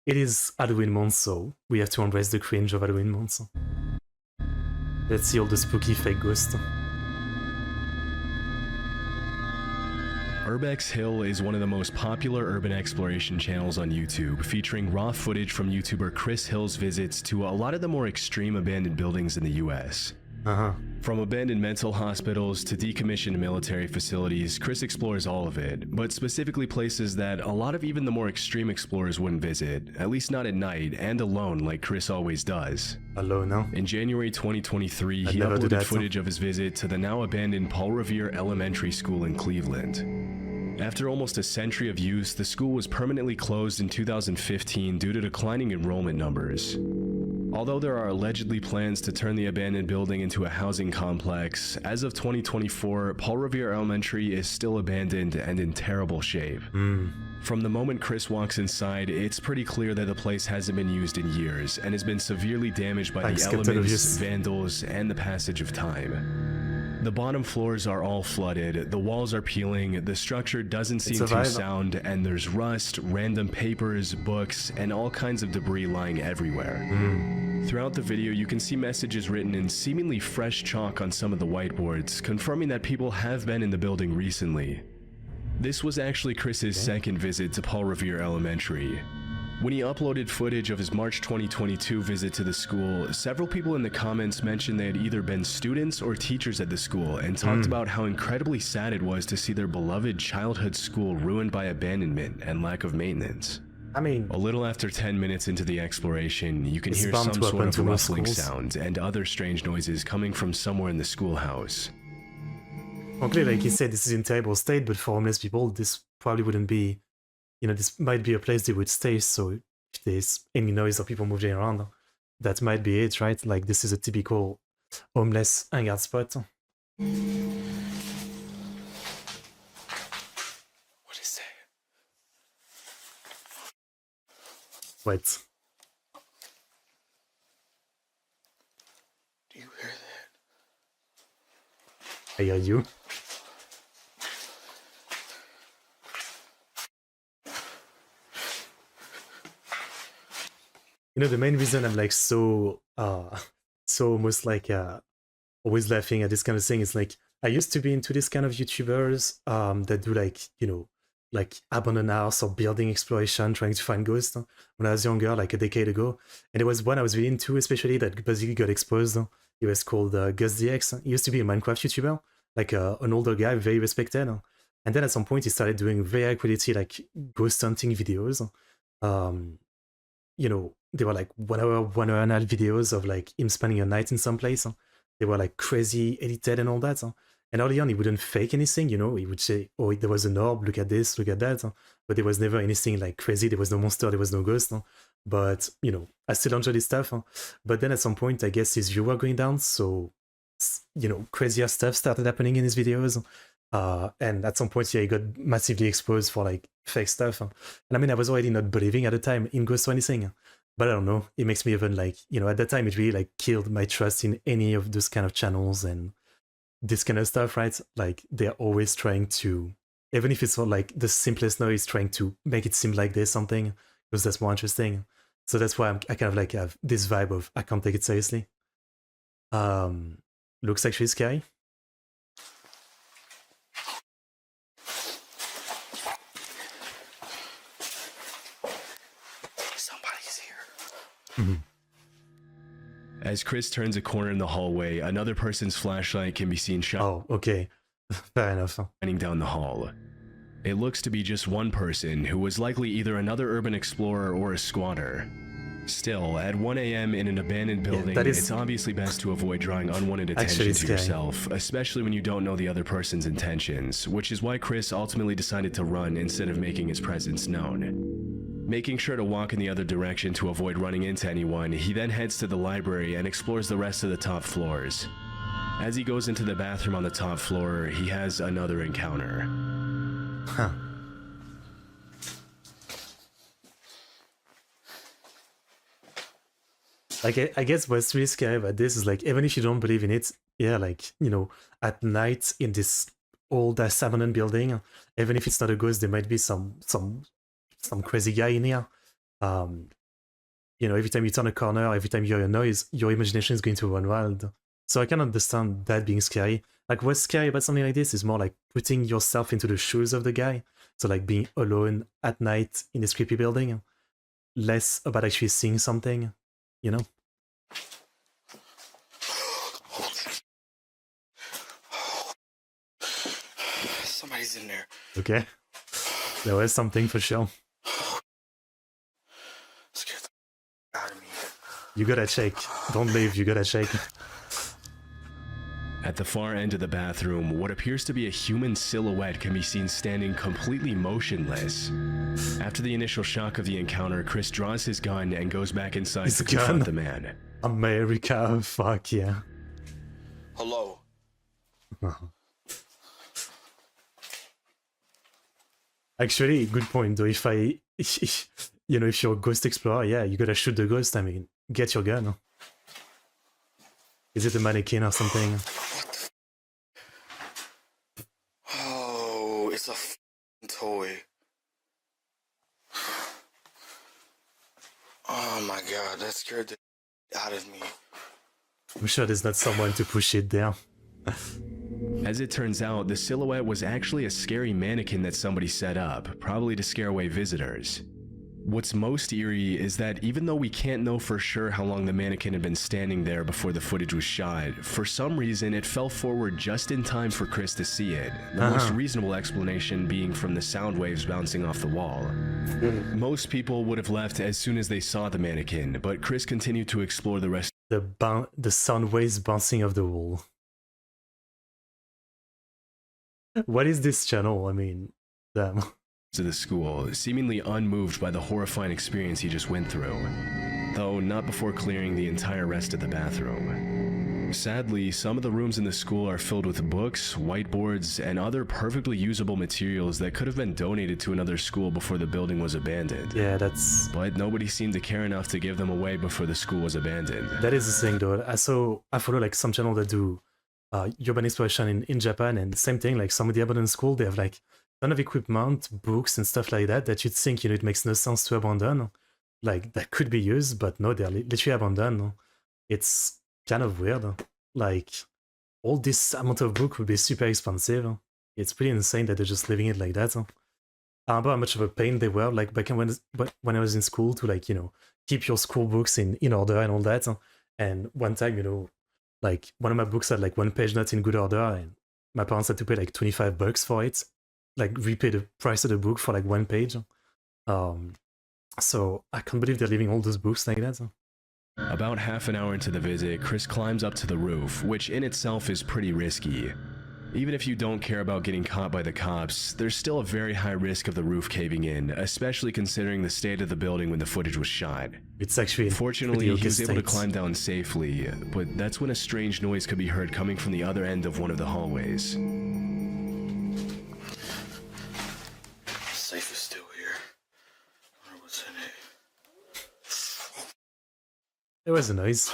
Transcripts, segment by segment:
It is Halloween month, so we have to embrace the cringe of Halloween months. Let's see all the spooky fake ghosts. Urbex Hill is one of the most popular urban exploration channels on YouTube, featuring raw footage from YouTuber Chris Hill's visits to a lot of the more extreme abandoned buildings in the US. From abandoned mental hospitals to decommissioned military facilities, Chris explores all of it, but specifically places that a lot of even the more extreme explorers wouldn't visit, at least not at night and alone like Chris always does. Alone, no? In January 2023, he uploaded footage of his visit to the now abandoned Paul Revere Elementary School in Cleveland. After almost a century of use, the school was permanently closed in 2015 due to declining enrollment numbers. Although there are allegedly plans to turn the abandoned building into a housing complex, as of 2024, Paul Revere Elementary is still abandoned and in terrible shape. From the moment Chris walks inside, it's pretty clear that the place hasn't been used in years and has been severely damaged by the elements, vandals, and the passage of time. The bottom floors are all flooded, the walls are peeling, the structure doesn't seem too sound, and there's rust, random papers, books, and all kinds of debris lying everywhere. Throughout the video, you can see messages written in seemingly fresh chalk on some of the whiteboards, confirming that people have been in the building recently. This was actually Chris's second visit to Paul Revere Elementary. When he uploaded footage of his March 2022 visit to the school, several people in the comments mentioned they had either been students or teachers at the school and talked about how incredibly sad it was to see their beloved childhood school ruined by abandonment and lack of maintenance. I mean, a little after 10 minutes into the exploration, you can hear some sort of rustling sound and other strange noises coming from somewhere in the schoolhouse. Okay, like he said, this is in terrible state, but for homeless people, this probably wouldn't be, you know, this might be a place they would stay, so if there's any noise or people moving around, that might be it, right? Like, this is a typical homeless hangout spot. What is that? Wait. Do you hear that? I hear you. You know, the main reason I'm like so almost like always laughing at this kind of thing is like I used to be into this kind of YouTubers that do like, you know, like abandoned house or building exploration, trying to find ghosts when I was younger, like a decade ago. And there was one I was really into, especially that basically got exposed. He was called Gus DX. He used to be a Minecraft YouTuber, like an older guy, very respected. And then at some point he started doing very high quality like ghost hunting videos. You know, they were like 1 hour, 1 hour and a half videos of like him spending a night in some place. They were like crazy edited and all that. And early on, he wouldn't fake anything, you know, he would say, oh, there was an orb, look at this, look at that. But there was never anything like crazy. There was no monster, there was no ghost. But, you know, I still enjoy this stuff. But then at some point, I guess his views were going down. So, you know, crazier stuff started happening in his videos. And at some point, yeah, he got massively exposed for like fake stuff. And I mean, I was already not believing at the time in ghosts or anything. But I don't know, it makes me even like, you know, at that time, it really like killed my trust in any of those kind of channels and this kind of stuff, right? Like they're always trying to, even if it's not like the simplest noise, trying to make it seem like there's something because that's more interesting. So that's why I kind of like have this vibe of I can't take it seriously. Looks actually scary. As Chris turns a corner in the hallway, another person's flashlight can be seen shining fair enough. Down the hall. It looks to be just one person who was likely either another urban explorer or a squatter. Still, at 1 a.m. in an abandoned building, it's obviously best to avoid drawing unwanted attention to yourself, especially when you don't know the other person's intentions, which is why Chris ultimately decided to run instead of making his presence known. Making sure to walk in the other direction to avoid running into anyone, he then heads to the library and explores the rest of the top floors. As he goes into the bathroom on the top floor, he has another encounter. Huh. Like, I guess what's really scary about this is like, even if you don't believe in it, yeah, like, you know, at night in this old abandoned building, even if it's not a ghost, there might be some crazy guy in here. You know, every time you turn a corner, every time you hear a noise, your imagination is going to run wild. So I can understand that being scary. Like, what's scary about something like this is more like putting yourself into the shoes of the guy. So like being alone at night in this creepy building, less about actually seeing something, you know? Somebody's in there. Okay. There was something for sure. Scared the out of me. You gotta shake. Don't leave, you gotta shake. At the far end of the bathroom, what appears to be a human silhouette can be seen standing completely motionless. After the initial shock of the encounter, Chris draws his gun and goes back inside to confront the man. America, fuck yeah. Hello. Actually, good point though. If you know, if you're a ghost explorer, yeah, you gotta shoot the ghost. I mean, get your gun. Is it a mannequin or something? What the oh, it's a toy. Oh my god, that scared the out of me. I'm sure there's not someone to push it there. As it turns out, the silhouette was actually a scary mannequin that somebody set up, probably to scare away visitors. What's most eerie is that even though we can't know for sure how long the mannequin had been standing there before the footage was shot, for some reason it fell forward just in time for Chris to see it, the most reasonable explanation being from the sound waves bouncing off the wall. Most people would have left as soon as they saw the mannequin, but Chris continued to explore the rest. The sound waves bouncing off the wall. What is this channel? I mean, damn. To the school, seemingly unmoved by the horrifying experience he just went through, though not before clearing the entire rest of the bathroom. Sadly, some of the rooms in the school are filled with books, whiteboards, and other perfectly usable materials that could have been donated to another school before the building was abandoned. Yeah, that's... But nobody seemed to care enough to give them away before the school was abandoned. That is the thing though. I follow like some channel that do urban exploration in Japan, and same thing, like some of the abandoned school, they have like ton of equipment, books and stuff like that you'd think, you know, it makes no sense to abandon. Like, that could be used, but no, they're literally abandoned. It's kind of weird. Like, all this amount of book would be super expensive. It's pretty insane that they're just leaving it like that. I remember how much of a pain they were, like, back when I was in school, to, like, you know, keep your school books in order and all that. And one time, you know, like, one of my books had, like, one page not in good order, and my parents had to pay, like, $25 for it. Like, repay the price of the book for, like, one page. So I can't believe they're leaving all those books like that. About half an hour into the visit, Chris climbs up to the roof, which in itself is pretty risky. Even if you don't care about getting caught by the cops, there's still a very high risk of the roof caving in, especially considering the state of the building when the footage was shot. It's actually... Fortunately, he was able to climb down safely, but that's when a strange noise could be heard coming from the other end of one of the hallways. Safe is still here. I wonder what's in it. There was a noise.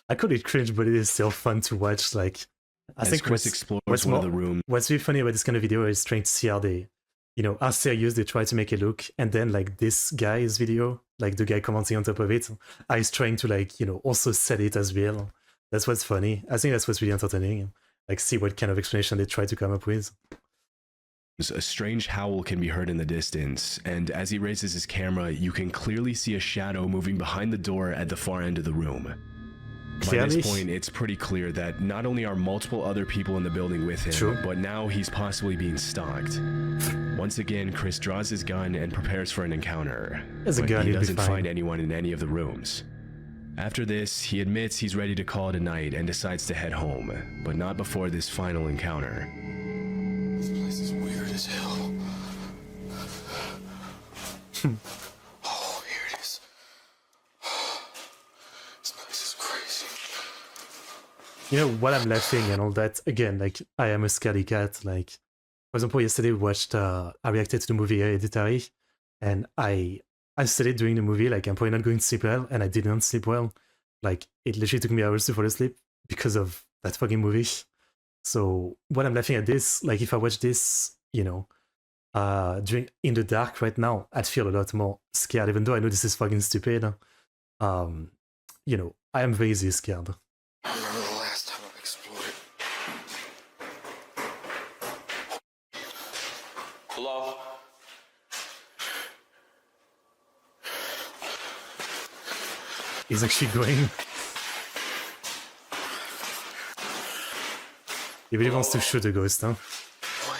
I call it cringe, but it is still fun to watch. Like, I think Chris explores one of the rooms. What's really funny about this kind of video is trying to see how they, you know, how serious they try to make it look, and then like this guy's video, like the guy commenting on top of it, is trying to, like, you know, also set it as real. That's what's funny. I think that's what's really entertaining. Like, see what kind of explanation they try to come up with. A strange howl can be heard in the distance, and as he raises his camera, you can clearly see a shadow moving behind the door at the far end of the room. By this point, it's pretty clear that not only are multiple other people in the building with him, but now he's possibly being stalked. Once again, Chris draws his gun and prepares for an encounter, but he doesn't find anyone in any of the rooms. After this, he admits he's ready to call it a night and decides to head home, but not before this final encounter. This place is weird as hell. Oh, here it is. This place is crazy. You know, while I'm laughing and all that, again, like, I am a scaredy cat. Like, for example, yesterday we watched, I reacted to the movie Hereditary, and I said it during the movie, like, I'm probably not going to sleep well, and I didn't sleep well. Like, it literally took me hours to fall asleep because of that fucking movie. So when I'm laughing at this, like, if I watch this, you know, in the dark right now, I'd feel a lot more scared, even though I know this is fucking stupid. You know, I am very easily scared. I remember the last time I explored. Hello? He's actually going. He really wants to shoot a ghost, huh? What?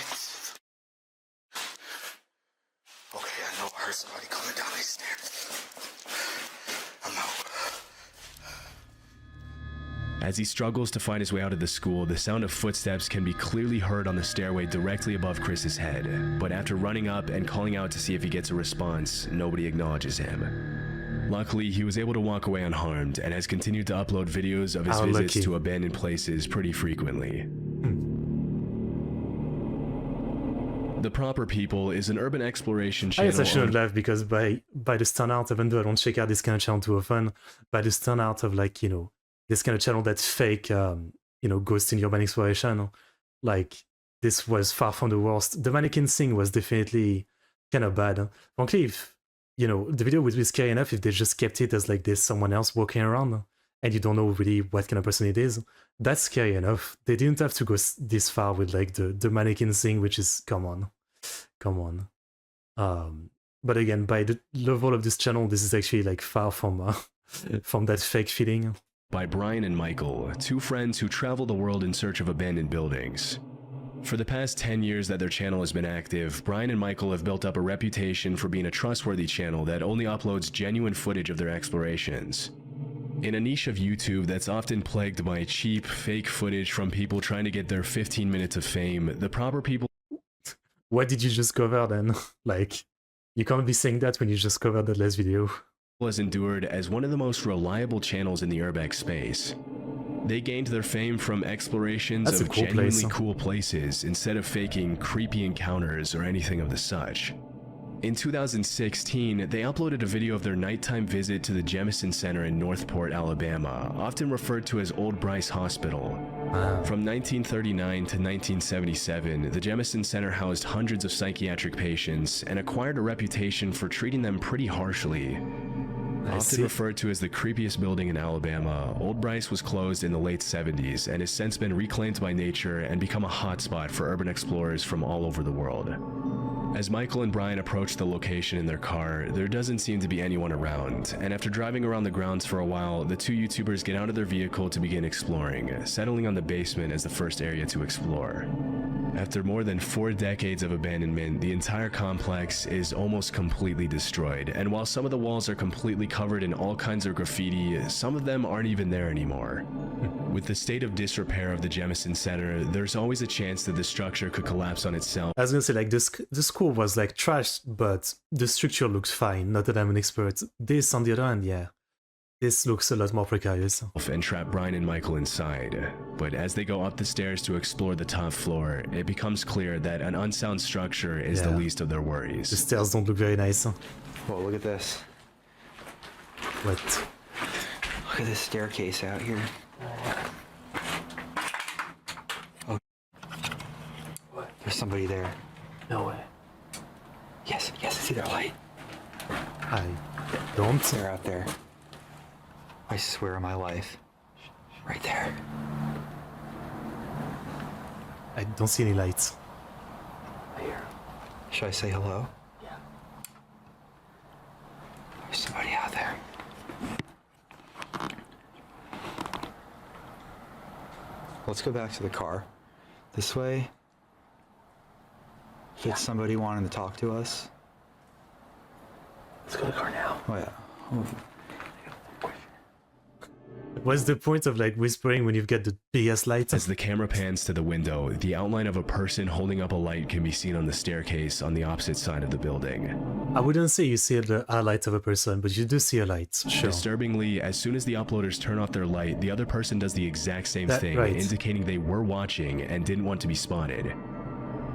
Okay, I know I heard somebody coming down these stairs. I'm out. As he struggles to find his way out of the school, the sound of footsteps can be clearly heard on the stairway directly above Chris's head. But after running up and calling out to see if he gets a response, nobody acknowledges him. Luckily, he was able to walk away unharmed and has continued to upload videos of his visits to abandoned places pretty frequently. The Proper People is an urban exploration channel. I guess I shouldn't laugh because by the standard, even though I don't check out this kind of channel too often, by the standard of like, you know, this kind of channel that's fake, you know, ghost in urban exploration, like this was far from the worst. The mannequin thing was definitely kind of bad. Frankly, if, you know, the video would be scary enough if they just kept it as like there's someone else walking around and you don't know really what kind of person it is. That's scary enough. They didn't have to go this far with like the mannequin thing, which is, come on. But again, by the level of this channel, this is actually like far from from that fake feeling. By Brian and Michael, two friends who travel the world in search of abandoned buildings. For the past 10 years that their channel has been active, Brian and Michael have built up a reputation for being a trustworthy channel that only uploads genuine footage of their explorations. In a niche of YouTube that's often plagued by cheap, fake footage from people trying to get their 15 minutes of fame, the Proper People... What did you just cover then? Like, you can't be saying that when you just covered the last video. ...has endured as one of the most reliable channels in the urbex space. They gained their fame from explorations of genuinely cool places instead of faking creepy encounters or anything of the such. In 2016, they uploaded a video of their nighttime visit to the Jemison Center in Northport, Alabama, often referred to as Old Bryce Hospital. From 1939 to 1977, the Jemison Center housed hundreds of psychiatric patients and acquired a reputation for treating them pretty harshly. Often referred to as the creepiest building in Alabama, Old Bryce was closed in the late 70s and has since been reclaimed by nature and become a hotspot for urban explorers from all over the world. As Michael and Brian approach the location in their car, there doesn't seem to be anyone around, and after driving around the grounds for a while, the two YouTubers get out of their vehicle to begin exploring, settling on the basement as the first area to explore. After more than 4 decades of abandonment, the entire complex is almost completely destroyed, and while some of the walls are completely covered in all kinds of graffiti, some of them aren't even there anymore. With the state of disrepair of the Jemison Center, there's always a chance that the structure could collapse on itself. I was gonna say, like, the school was like trashed, but the structure looks fine. Not that I'm an expert. This, on the other hand, yeah, this looks a lot more precarious. And trap Brian and Michael inside. But as they go up the stairs to explore the top floor, it becomes clear that an unsound structure is the least of their worries. The stairs don't look very nice. Whoa, look at this. What? Look at this staircase out here. Oh. What? There's somebody there. No way. Yes, I see their light. I don't. They're out there. I swear on my life. Right there. I don't see any lights. Here. Should I say hello? Yeah. There's somebody out there. Let's go back to the car. This way. If it's somebody wanting to talk to us. Let's go to the car now. Oh yeah. Oh. What's the point of like whispering when you've got the biggest lights? As the camera pans to the window, the outline of a person holding up a light can be seen on the staircase on the opposite side of the building. I wouldn't say you see the highlight of a person, but you do see a light, sure. Disturbingly, as soon as the uploaders turn off their light, the other person does the exact same thing, indicating they were watching and didn't want to be spotted.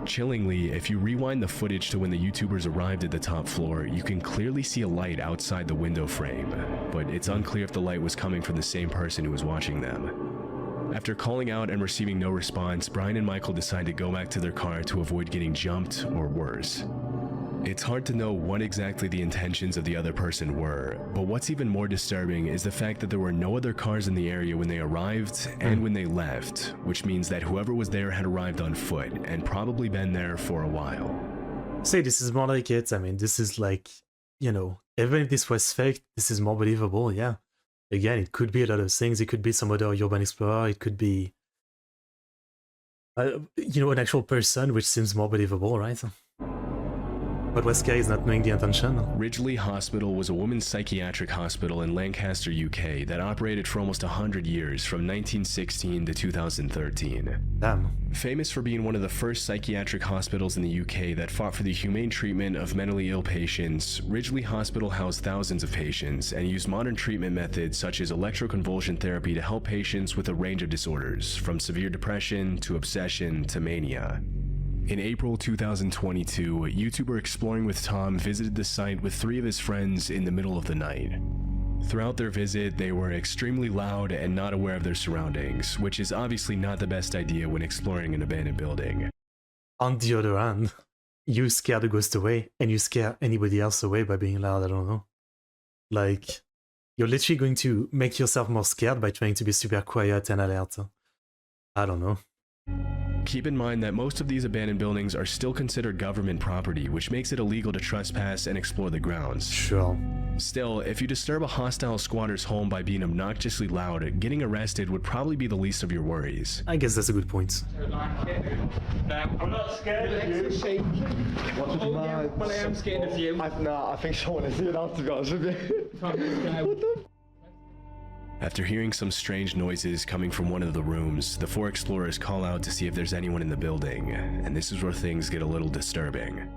Chillingly, if you rewind the footage to when the YouTubers arrived at the top floor, you can clearly see a light outside the window frame, but it's unclear if the light was coming from the same person who was watching them. After calling out and receiving no response, Brian and Michael decide to go back to their car to avoid getting jumped or worse. It's hard to know what exactly the intentions of the other person were, but what's even more disturbing is the fact that there were no other cars in the area when they arrived and when they left, which means that whoever was there had arrived on foot and probably been there for a while. Say, this is more like it. I mean, this is like, you know, even if this was fake, this is more believable, yeah. Again, it could be a lot of things. It could be some other urban explorer. It could be, you know, an actual person, which seems more believable, right? But what's scary is not knowing the intention. Ridgely Hospital was a women's psychiatric hospital in Lancaster, UK that operated for almost 100 years from 1916 to 2013. Damn. Famous for being one of the first psychiatric hospitals in the UK that fought for the humane treatment of mentally ill patients, Ridgely Hospital housed thousands of patients and used modern treatment methods such as electroconvulsion therapy to help patients with a range of disorders, from severe depression to obsession to mania. In April 2022, YouTuber Exploring with Tom visited the site with 3 of his friends in the middle of the night. Throughout their visit, they were extremely loud and not aware of their surroundings, which is obviously not the best idea when exploring an abandoned building. On the other hand, you scare the ghost away, and you scare anybody else away by being loud, I don't know. Like, you're literally going to make yourself more scared by trying to be super quiet and alert. I don't know. Keep in mind that most of these abandoned buildings are still considered government property, which makes it illegal to trespass and explore the grounds. Sure. Still, if you disturb a hostile squatter's home by being obnoxiously loud, getting arrested would probably be the least of your worries. I guess that's a good point. I'm not scared of you. Well, I am scared of you. I think someone is here now, to be honest with you. What the? After hearing some strange noises coming from one of the rooms, the 4 explorers call out to see if there's anyone in the building, and this is where things get a little disturbing.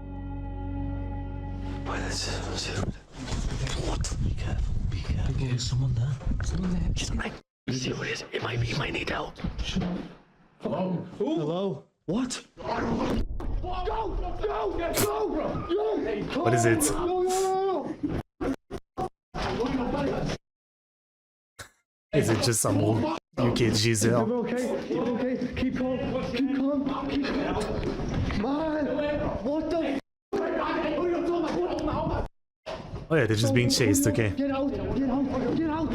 What? Be careful. Be careful. There's someone there. Someone there. She's might. See who it is. It might be. He might need help. Hello. Who? Hello. What? Go! Go! Go! What is it? Is it just some old UK geezer? Okay. Keep calm. Keep calm. Keep calm. Man! What the? Oh yeah, they're just being chased, okay. Get out! Get out! Get out!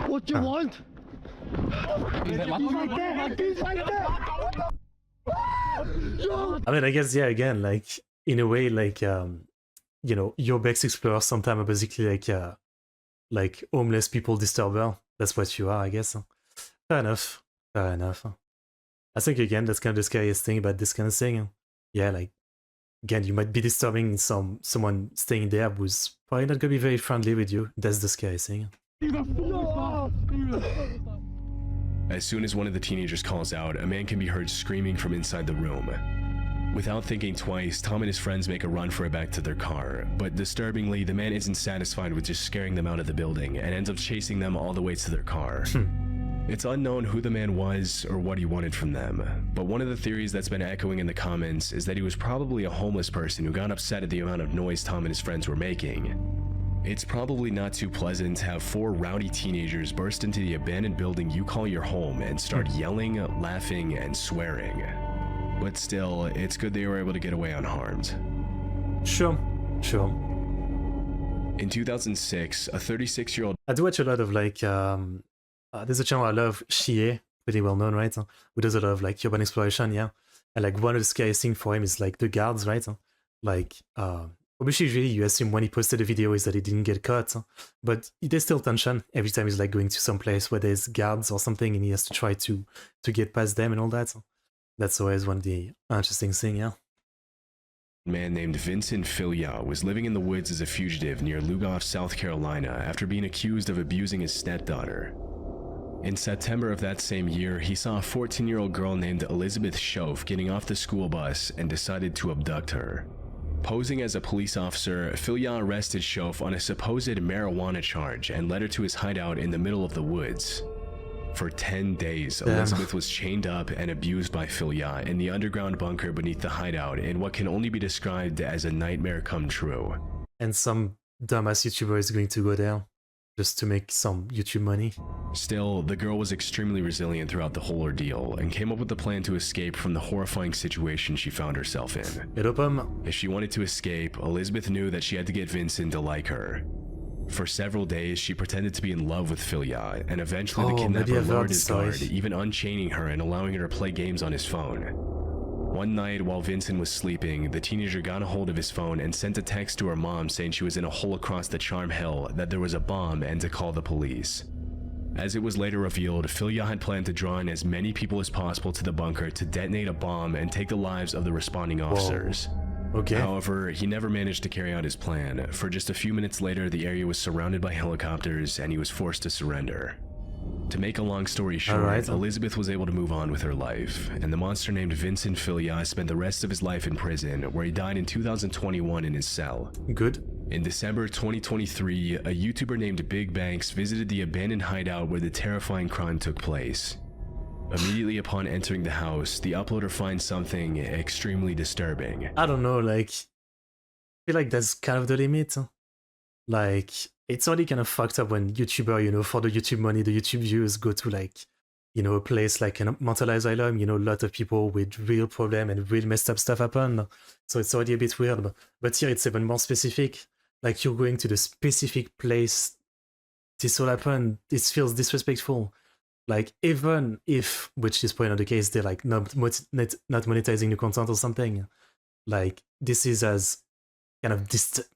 What do you want? He's right there! He's right there! I mean, I guess, yeah, again, like, in a way, like, you know, your best explorer sometimes are basically like homeless people disturber. That's what you are, I guess. Fair enough. Fair enough. I think, again, that's kind of the scariest thing about this kind of thing. Yeah, like, again, you might be disturbing someone staying there who's probably not gonna be very friendly with you. That's the scariest thing. As soon as one of the teenagers calls out, a man can be heard screaming from inside the room. Without thinking twice, Tom and his friends make a run for it back to their car, but disturbingly, the man isn't satisfied with just scaring them out of the building and ends up chasing them all the way to their car. It's unknown who the man was or what he wanted from them, but one of the theories that's been echoing in the comments is that he was probably a homeless person who got upset at the amount of noise Tom and his friends were making. It's probably not too pleasant to have 4 rowdy teenagers burst into the abandoned building you call your home and start yelling, laughing, and swearing. But still, it's good they were able to get away unharmed. Sure. In 2006, a 36-year-old... I do watch a lot of, like, there's a channel I love, Chie, pretty well known, right? Who does a lot of, like, urban exploration, yeah? And, like, one of the scariest things for him is, like, the guards, right? Like, obviously, usually you assume when he posted a video is that he didn't get caught, but there's still tension every time he's, like, going to some place where there's guards or something and he has to try to get past them and all that. That's always one of the interesting things, yeah. A man named Vincent Filia was living in the woods as a fugitive near Lugoff, South Carolina after being accused of abusing his stepdaughter. In September of that same year, he saw a 14-year-old girl named Elizabeth Schoaf getting off the school bus and decided to abduct her. Posing as a police officer, Filia arrested Schoaf on a supposed marijuana charge and led her to his hideout in the middle of the woods. For 10 days, Elizabeth was chained up and abused by Filia in the underground bunker beneath the hideout in what can only be described as a nightmare come true. And some dumbass YouTuber is going to go there just to make some YouTube money. Still, the girl was extremely resilient throughout the whole ordeal and came up with a plan to escape from the horrifying situation she found herself in. Hello, Pom. If she wanted to escape, Elizabeth knew that she had to get Vincent to like her. For several days, she pretended to be in love with Filia, and eventually the kidnapper lowered his guard, even unchaining her and allowing her to play games on his phone. One night, while Vincent was sleeping, the teenager got a hold of his phone and sent a text to her mom saying she was in a hole across the Charm Hill, that there was a bomb, and to call the police. As it was later revealed, Filia had planned to draw in as many people as possible to the bunker to detonate a bomb and take the lives of the responding officers. Okay. However, he never managed to carry out his plan, for just a few minutes later the area was surrounded by helicopters and he was forced to surrender. To make a long story short, Elizabeth was able to move on with her life, and the monster named Vincent Filia spent the rest of his life in prison, where he died in 2021 in his cell. Good. In December 2023, a YouTuber named Big Banks visited the abandoned hideout where the terrifying crime took place. Immediately upon entering the house, the uploader finds something extremely disturbing. I don't know, like, I feel like that's kind of the limit. Like, it's already kind of fucked up when YouTuber, you know, for the YouTube money, the YouTube views go to, like, you know, a place like a mental asylum, you know, a lot of people with real problem and real messed up stuff happen. So it's already a bit weird. But here it's even more specific. Like, you're going to the specific place this all happened. This feels disrespectful. Like, even if, which is probably not the case, they're like not monetizing the content or something, like, this is as kind of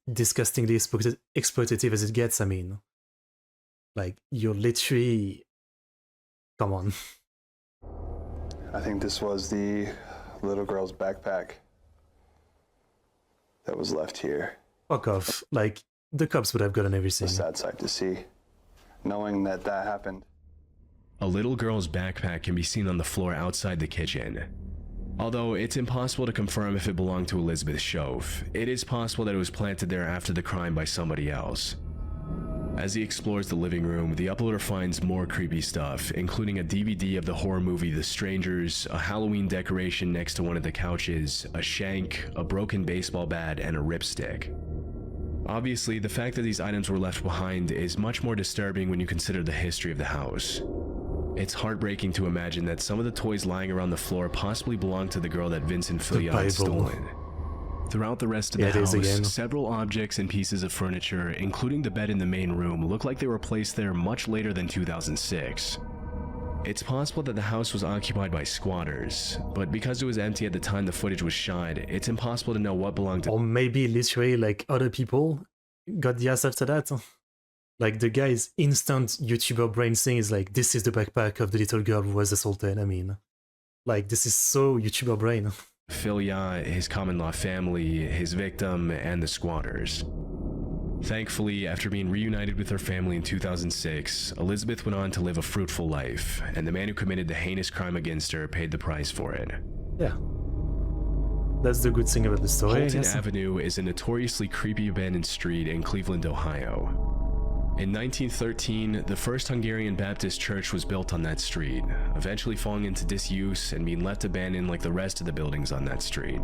disgustingly exploitative as it gets. I mean, like, you're literally, come on. I think this was the little girl's backpack that was left here. Fuck off. Like, the cops would have gotten everything. It's a sad sight to see, knowing that that happened. A little girl's backpack can be seen on the floor outside the kitchen. Although it's impossible to confirm if it belonged to Elizabeth Shove, it is possible that it was planted there after the crime by somebody else. As he explores the living room, the uploader finds more creepy stuff, including a DVD of the horror movie The Strangers, a Halloween decoration next to one of the couches, a shank, a broken baseball bat, and a ripstick. Obviously, the fact that these items were left behind is much more disturbing when you consider the history of the house. It's heartbreaking to imagine that some of the toys lying around the floor possibly belonged to the girl that Vincent Filia had stolen. Throughout the rest of the house, several objects and pieces of furniture, including the bed in the main room, look like they were placed there much later than 2006. It's possible that the house was occupied by squatters, but because it was empty at the time the footage was shot, it's impossible to know what belonged to— Or maybe literally, like, other people got the ass after that. Like, the guy's instant YouTuber brain thing is like, this is the backpack of the little girl who was assaulted. I mean, like, this is so YouTuber brain. Filia, his common law family, his victim, and the squatters. Thankfully, after being reunited with her family in 2006, Elizabeth went on to live a fruitful life, and the man who committed the heinous crime against her paid the price for it. Yeah. That's the good thing about the story. Holton Avenue is a notoriously creepy abandoned street in Cleveland, Ohio. In 1913, the first Hungarian Baptist church was built on that street, eventually falling into disuse and being left abandoned like the rest of the buildings on that street.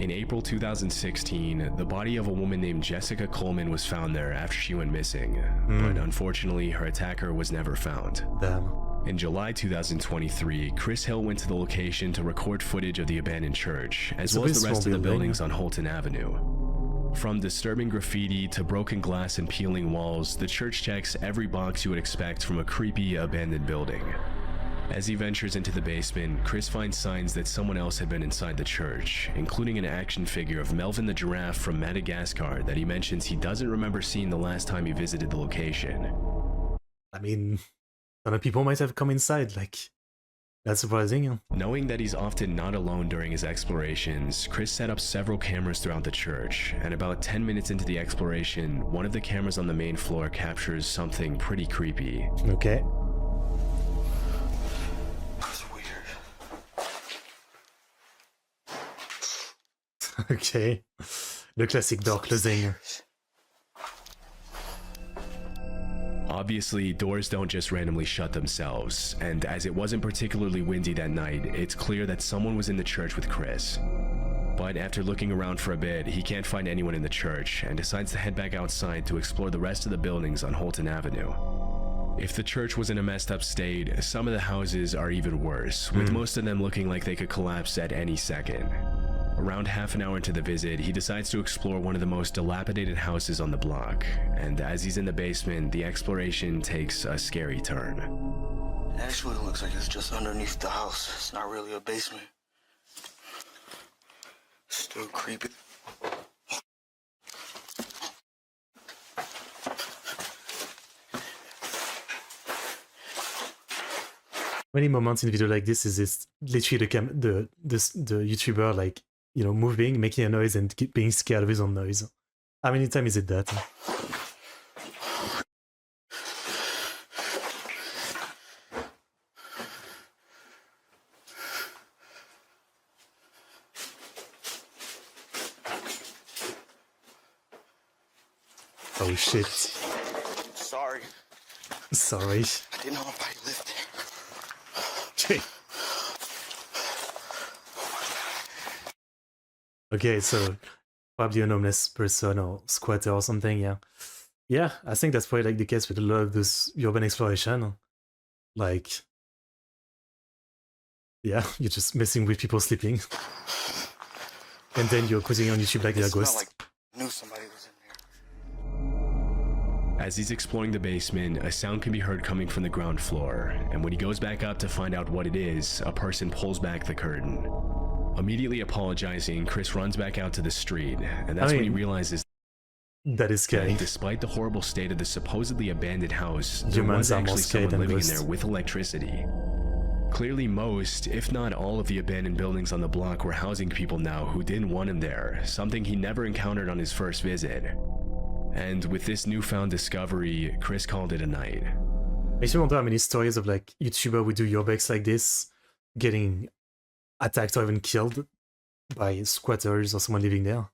In April 2016, the body of a woman named Jessica Coleman was found there after she went missing, but unfortunately her attacker was never found. Damn. In July 2023, Chris Hill went to the location to record footage of the abandoned church, as well as the rest of the buildings on Holton Avenue. From disturbing graffiti to broken glass and peeling walls, the church checks every box you would expect from a creepy, abandoned building. As he ventures into the basement, Chris finds signs that someone else had been inside the church, including an action figure of Melvin the giraffe from Madagascar that he mentions he doesn't remember seeing the last time he visited the location. I mean, other people might have come inside, like, that's surprising. Knowing that he's often not alone during his explorations, Chris set up several cameras throughout the church, and about 10 minutes into the exploration, one of the cameras on the main floor captures something pretty creepy. Okay. That's weird. Okay. Le classic door closing. Obviously, doors don't just randomly shut themselves, and as it wasn't particularly windy that night, it's clear that someone was in the church with Chris. But after looking around for a bit, he can't find anyone in the church and decides to head back outside to explore the rest of the buildings on Holton Avenue. If the church was in a messed up state, some of the houses are even worse, with most of them looking like they could collapse at any second. Around half an hour into the visit, he decides to explore one of the most dilapidated houses on the block, and as he's in the basement, the exploration takes a scary turn. It actually looks like it's just underneath the house. It's not really a basement. Still creepy. Many moments in a video like this is this literally the YouTuber like, you know, moving, making a noise and being scared of his own noise. How many times is it that? Oh shit. Sorry. Sorry. I didn't know nobody lived there. Okay, so probably an homeless person or squatter or something, yeah. Yeah, I think that's probably like the case with a lot of this urban exploration. Like, yeah, you're just messing with people sleeping. And then you're putting on YouTube like they're ghosts. Like I knew somebody was in there. As he's exploring the basement, a sound can be heard coming from the ground floor, and when he goes back up to find out what it is, a person pulls back the curtain. Immediately apologizing, Chris runs back out to the street, and that's when he realizes that is scary. That despite the horrible state of the supposedly abandoned house, there Humans was are more actually scary someone than living in ghosts. there with electricity. Clearly most, if not all of the abandoned buildings on the block were housing people now who didn't want him there, something he never encountered on his first visit. And with this newfound discovery, Chris called it a night. Makes me wonder how many stories of like YouTubers who do urbex like this getting attacked or even killed by squatters or someone living there.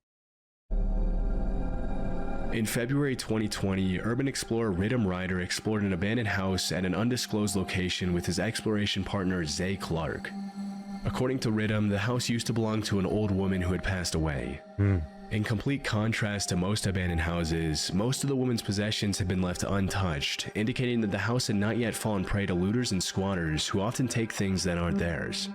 In February 2020, urban explorer Rhythm Rider explored an abandoned house at an undisclosed location with his exploration partner Zay Clark. According to Rhythm, the house used to belong to an old woman who had passed away. In complete contrast to most abandoned houses, most of the woman's possessions had been left untouched, indicating that the house had not yet fallen prey to looters and squatters who often take things that aren't theirs.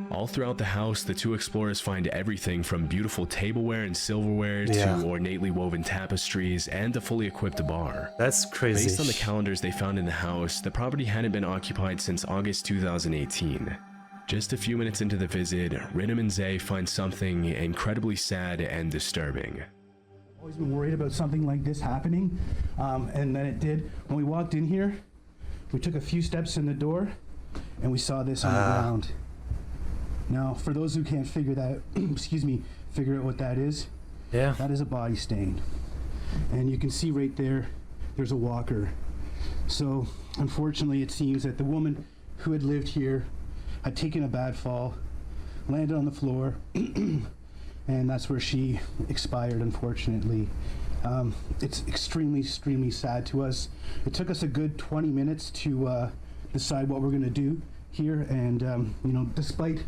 All throughout the house, the two explorers find everything from beautiful tableware and silverware to ornately woven tapestries and a fully equipped bar. That's crazy. Based on the calendars they found in the house, the property hadn't been occupied since August 2018. Just a few minutes into the visit, Rhythm and Zay find something incredibly sad and disturbing. Always been worried about something like this happening, and then it did. When we walked in here, we took a few steps in the door, and we saw this on the ground. Now, for those who can't figure that, figure out what that is, that is a body stain. And you can see right there, there's a walker. So, unfortunately, it seems that the woman who had lived here had taken a bad fall, landed on the floor, and that's where she expired, unfortunately. It's extremely, extremely sad to us. It took us a good 20 minutes to decide what we're gonna do here, and you know, despite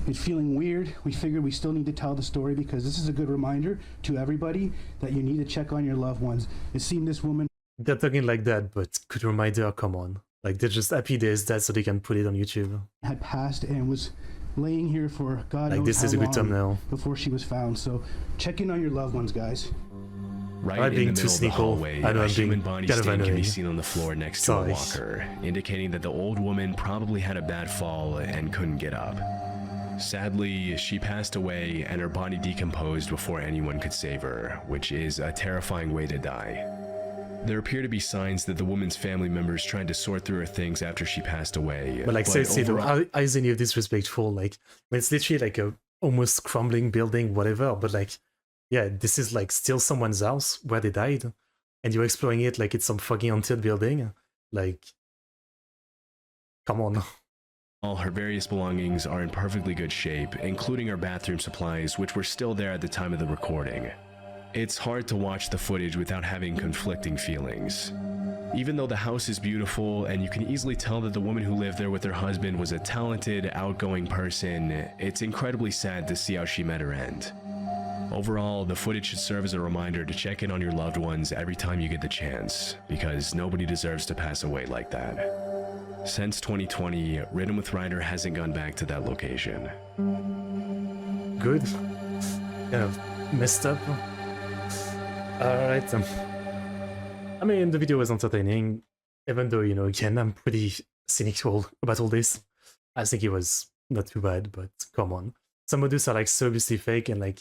it feeling weird, we figured we still need to tell the story because this is a good reminder to everybody that you need to check on your loved ones. It seemed this woman... They're talking like that, but could remind her, come on. Like, they're just happy there's that so they can put it on YouTube. ...had passed and was laying here for God knows this how is a good long thumbnail. before she was found. So check in on your loved ones, guys. Right in the middle of the hallway, a human body stain can be seen on the floor next to a walker, indicating that the old woman probably had a bad fall and couldn't get up. Sadly, she passed away and her body decomposed before anyone could save her, which is a terrifying way to die. There appear to be signs that the woman's family members tried to sort through her things after she passed away. But like, seriously, how is any of this respectful? Like, when it's literally like a almost crumbling building, whatever, but like, yeah, this is like still someone's house where they died, and you're exploring it like it's some fucking haunted building. Like, come on. All her various belongings are in perfectly good shape, including her bathroom supplies, which were still there at the time of the recording. It's hard to watch the footage without having conflicting feelings. Even though the house is beautiful and you can easily tell that the woman who lived there with her husband was a talented, outgoing person, it's incredibly sad to see how she met her end. Overall, the footage should serve as a reminder to check in on your loved ones every time you get the chance, because nobody deserves to pass away like that. Since 2020, Rhythm with Ryder hasn't gone back to that location. Good. Kind of messed up. Alright. I mean, the video was entertaining, even though, you know, again, I'm pretty cynical about all this. I think it was not too bad, but come on. Some modus are like so obviously fake, and like